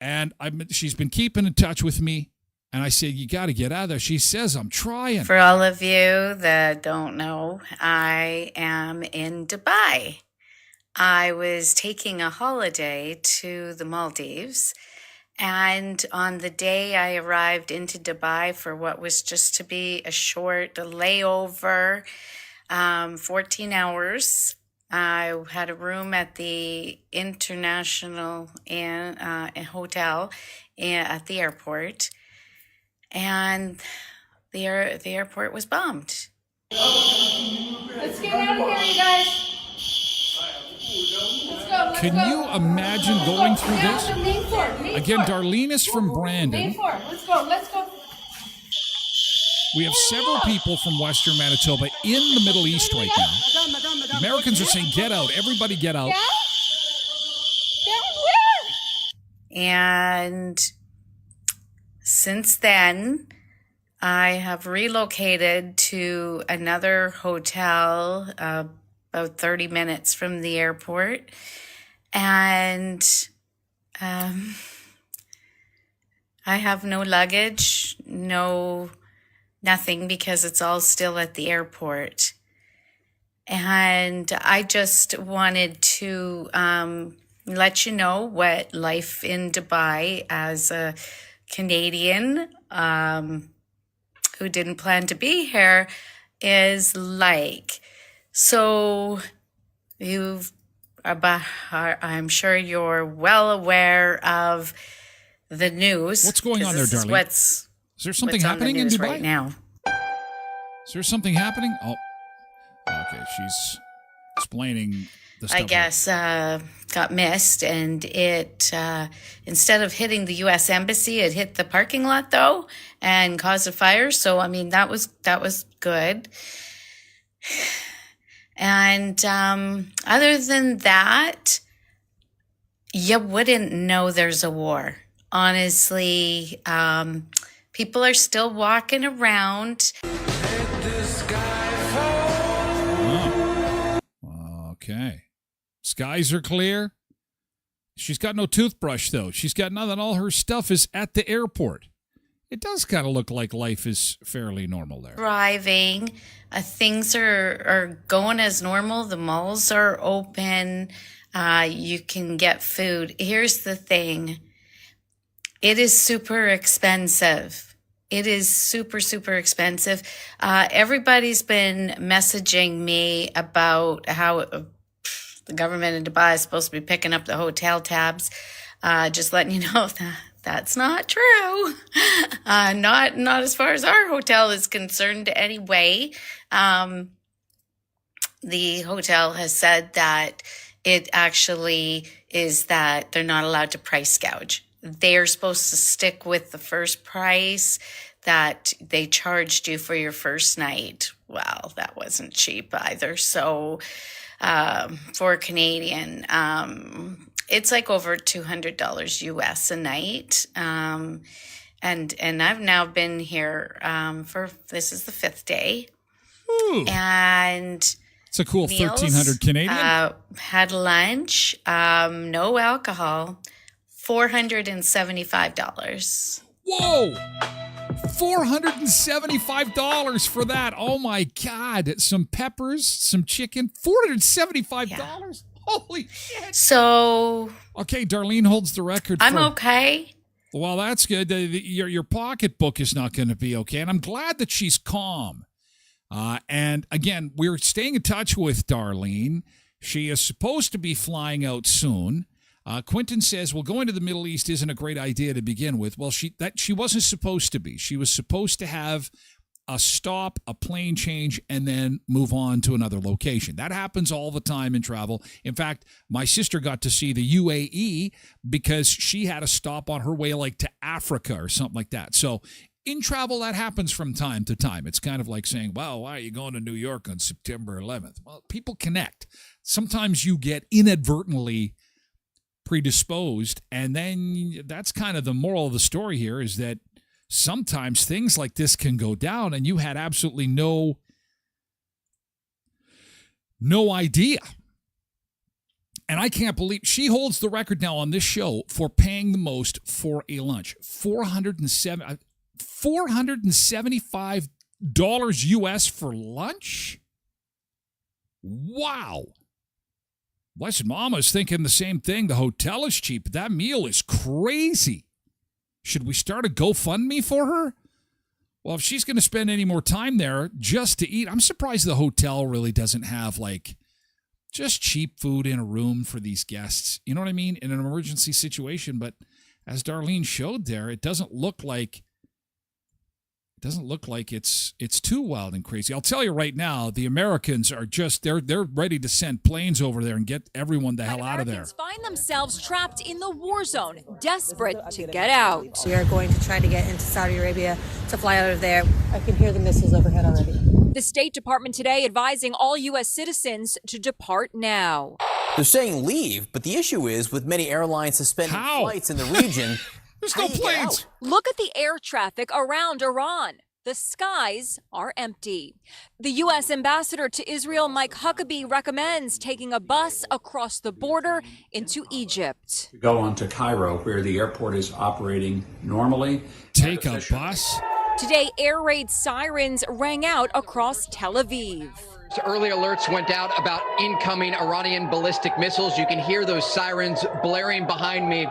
And she's been keeping in touch with me. And I said, you got to get out of there. She says, I'm trying. For all of you that don't know, I am in Dubai. I was taking a holiday to the Maldives. And on the day I arrived into Dubai for what was just to be a short layover, 14 hours, I had a room at the International Hotel at the airport. And the airport was bombed. Let's get out of here, you guys. Let's go. Can you imagine going through this? Main floor. Again, Darlene is from Brandon. Main floor. Let's go. Let's go. We have several people from Western Manitoba in the Middle East right now. Americans are saying, get out. Everybody get out. Down where? And since then, I have relocated to another hotel about 30 minutes from the airport. And I have no luggage, nothing, because it's all still at the airport. And I just wanted to let you know what life in Dubai as a Canadian who didn't plan to be here is like. So I'm sure you're well aware of the news. What's going on there, Darlene? Is there something happening in Dubai right now? Is there something happening? Oh, okay. She's explaining the stuff. I guess got missed, and it instead of hitting the U.S. Embassy, it hit the parking lot though, and caused a fire. So I mean, that was good. And other than that, you wouldn't know there's a war. Honestly, people are still walking around. Oh. Okay. Skies are clear. She's got no toothbrush, though. She's got nothing. All her stuff is at the airport. It does kind of look like life is fairly normal there. Driving, things are going as normal. The malls are open. You can get food. Here's the thing. It is super expensive. It is super, super expensive. Everybody's been messaging me about how the government in Dubai is supposed to be picking up the hotel tabs. Just letting you know that that's not true. Not as far as our hotel is concerned anyway. The hotel has said that it actually is that they're not allowed to price gouge. They're supposed to stick with the first price that they charged you for your first night. Well, that wasn't cheap either. So for Canadian, it's like over $200 US a night. And I've now been here this is the 5th day. Ooh. And it's a cool meals, 1,300 Canadian. Had lunch, no alcohol, $475. Whoa! $475 for that. Oh my God. Some peppers, some chicken, $475. Yeah. Holy shit. So Okay, Darlene holds the record. I'm okay. Well, that's good. Your pocketbook is not going to be okay. And I'm glad that she's calm. And again, we're staying in touch with Darlene. She is supposed to be flying out soon. Quentin says, well, going to the Middle East isn't a great idea to begin with. Well, she wasn't supposed to be. She was supposed to have a stop, a plane change, and then move on to another location. That happens all the time in travel. In fact, my sister got to see the UAE because she had a stop on her way like to Africa or something like that. So in travel, that happens from time to time. It's kind of like saying, well, why are you going to New York on September 11th? Well, people connect. Sometimes you get inadvertently predisposed, and then that's kind of the moral of the story here, is that sometimes things like this can go down and you had absolutely no idea. And I can't believe she holds the record now on this show for paying the most for a lunch. $475 US for lunch? Wow. Blessed Mama's thinking the same thing. The hotel is cheap, but that meal is crazy. Should we start a GoFundMe for her? Well, if she's going to spend any more time there just to eat, I'm surprised the hotel really doesn't have like just cheap food in a room for these guests. You know what I mean? In an emergency situation. But as Darlene showed there, it doesn't look like it's too wild and crazy. I'll tell you right now, the Americans are just they're ready to send planes over there and get everyone the hell out of there. Americans find themselves trapped in the war zone, desperate to get out. We are going to try to get into Saudi Arabia to fly out of there. I can hear the missiles overhead already. The State Department today advising all U.S. citizens to depart now. They're saying leave, but the issue is with many airlines suspending flights in the region. There's no planes. Look at the air traffic around Iran. The skies are empty. The U.S. ambassador to Israel, Mike Huckabee, recommends taking a bus across the border into Egypt. Go on to Cairo, where the airport is operating normally. Take a bus? Today, air raid sirens rang out across Tel Aviv. Early alerts went out about incoming Iranian ballistic missiles. You can hear those sirens blaring behind me.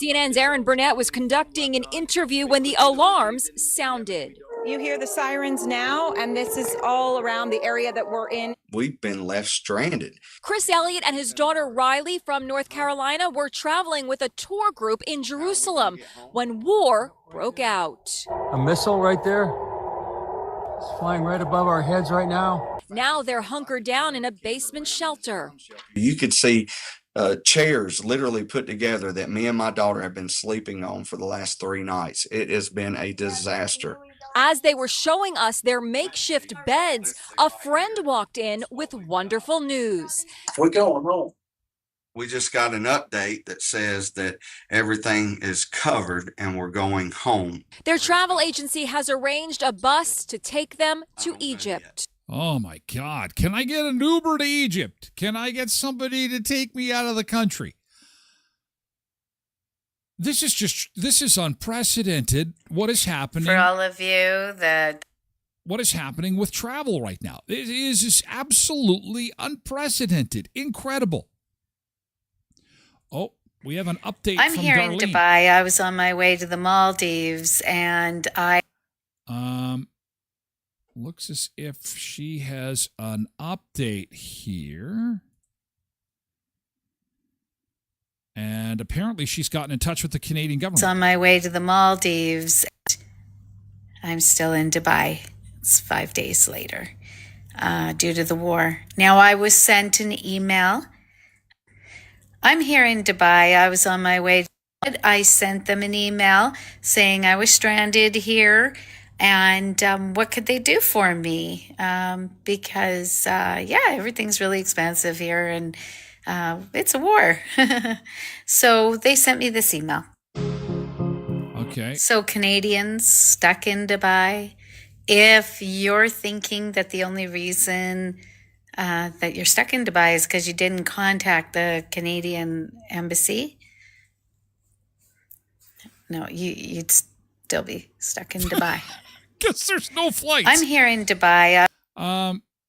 CNN's Aaron Burnett was conducting an interview when the alarms sounded. You hear the sirens now, and this is all around the area that we're in. We've been left stranded. Chris Elliott and his daughter Riley from North Carolina were traveling with a tour group in Jerusalem when war broke out. A missile right there. It's flying right above our heads right now. Now they're hunkered down in a basement shelter. You could see chairs literally put together that me and my daughter have been sleeping on for the last 3 nights. It has been a disaster. As they were showing us their makeshift beds, a friend walked in with wonderful news. We're going home. We just got an update that says that everything is covered and we're going home. Their travel agency has arranged a bus to take them to Egypt. Oh, my God. Can I get an Uber to Egypt? Can I get somebody to take me out of the country? This is unprecedented. What is happening? For all of you that... What is happening with travel right now? It is absolutely unprecedented. Incredible. Oh, we have an update I'm from here Darlene. in Dubai. I was on my way to the Maldives, and I... Looks as if she has an update here. And apparently she's gotten in touch with the Canadian government. I was on my way to the Maldives. I'm still in Dubai. It's 5 days later due to the war. Now, I was sent an email. I'm here in Dubai. I was on my way. I sent them an email saying I was stranded here. And what could they do for me? Because, everything's really expensive here and it's a war. So they sent me this email. Okay. So Canadians stuck in Dubai, if you're thinking that the only reason that you're stuck in Dubai is because you didn't contact the Canadian embassy, no, you'd still be stuck in Dubai. Because there's no flights. I'm here in Dubai.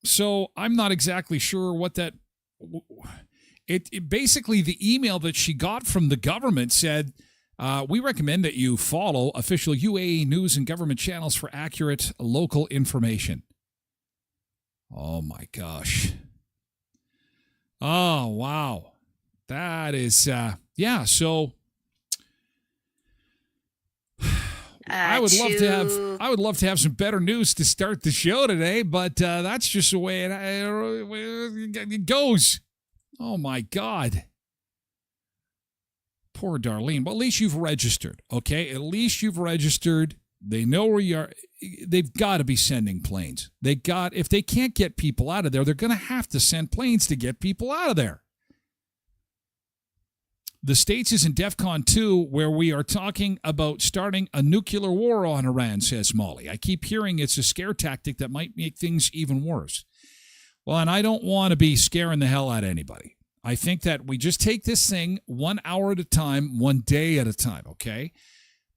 So I'm not exactly sure what that... It basically, the email that she got from the government said, we recommend that you follow official UAE news and government channels for accurate local information. Oh, my gosh. Oh, wow. That is, so... I would love to have some better news to start the show today, but that's just the way it goes. Oh my God. Poor Darlene. Well, at least you've registered, okay? At least you've registered. They know where you are. They've got to be sending planes. If they can't get people out of there, they're going to have to send planes to get people out of there. The States is in DEFCON 2, where we are talking about starting a nuclear war on Iran, says Molly. I keep hearing it's a scare tactic that might make things even worse. Well, and I don't want to be scaring the hell out of anybody. I think that we just take this thing 1 hour at a time, 1 day at a time, okay?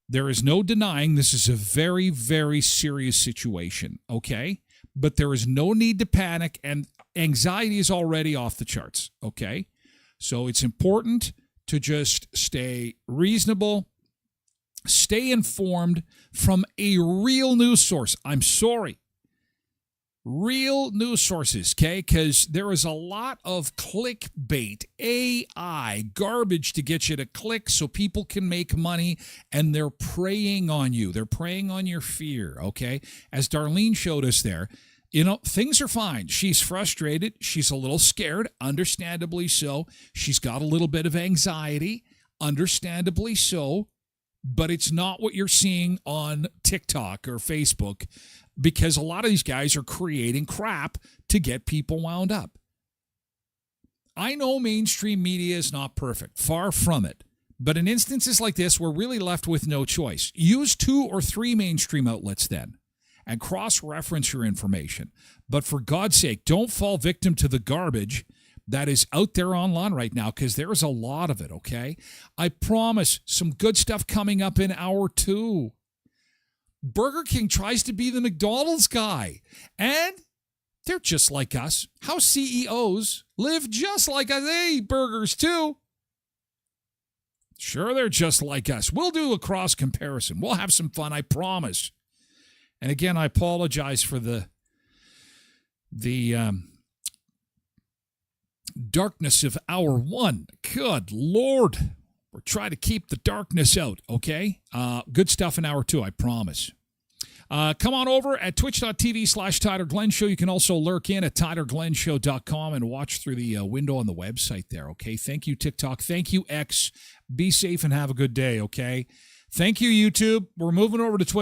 There is no denying this is a very, very serious situation, okay? But there is no need to panic, and anxiety is already off the charts, okay? So it's important to just stay reasonable, stay informed from a real news source. I'm sorry. Real news sources, okay? Because there is a lot of clickbait, AI, garbage to get you to click so people can make money, and they're preying on you. They're preying on your fear, okay? As Darlene showed us there, things are fine. She's frustrated. She's a little scared, understandably so. She's got a little bit of anxiety, understandably so. But it's not what you're seeing on TikTok or Facebook, because a lot of these guys are creating crap to get people wound up. I know mainstream media is not perfect, far from it. But in instances like this, we're really left with no choice. Use 2 or 3 mainstream outlets then and cross-reference your information. But for God's sake, don't fall victim to the garbage that is out there online right now, because there's a lot of it, okay? I promise some good stuff coming up in hour 2. Burger King tries to be the McDonald's guy, and they're just like us. How CEOs live just like us. They eat burgers too. Sure, they're just like us. We'll do a cross comparison. We'll have some fun, I promise. And again, I apologize for the darkness of hour 1. Good Lord. We're trying to keep the darkness out, okay? Good stuff in hour 2, I promise. Come on over at twitch.tv/Tyler Glen Show. You can also lurk in at TylerGlenShow.com and watch through the window on the website there, okay? Thank you, TikTok. Thank you, X. Be safe and have a good day, okay? Thank you, YouTube. We're moving over to Twitch.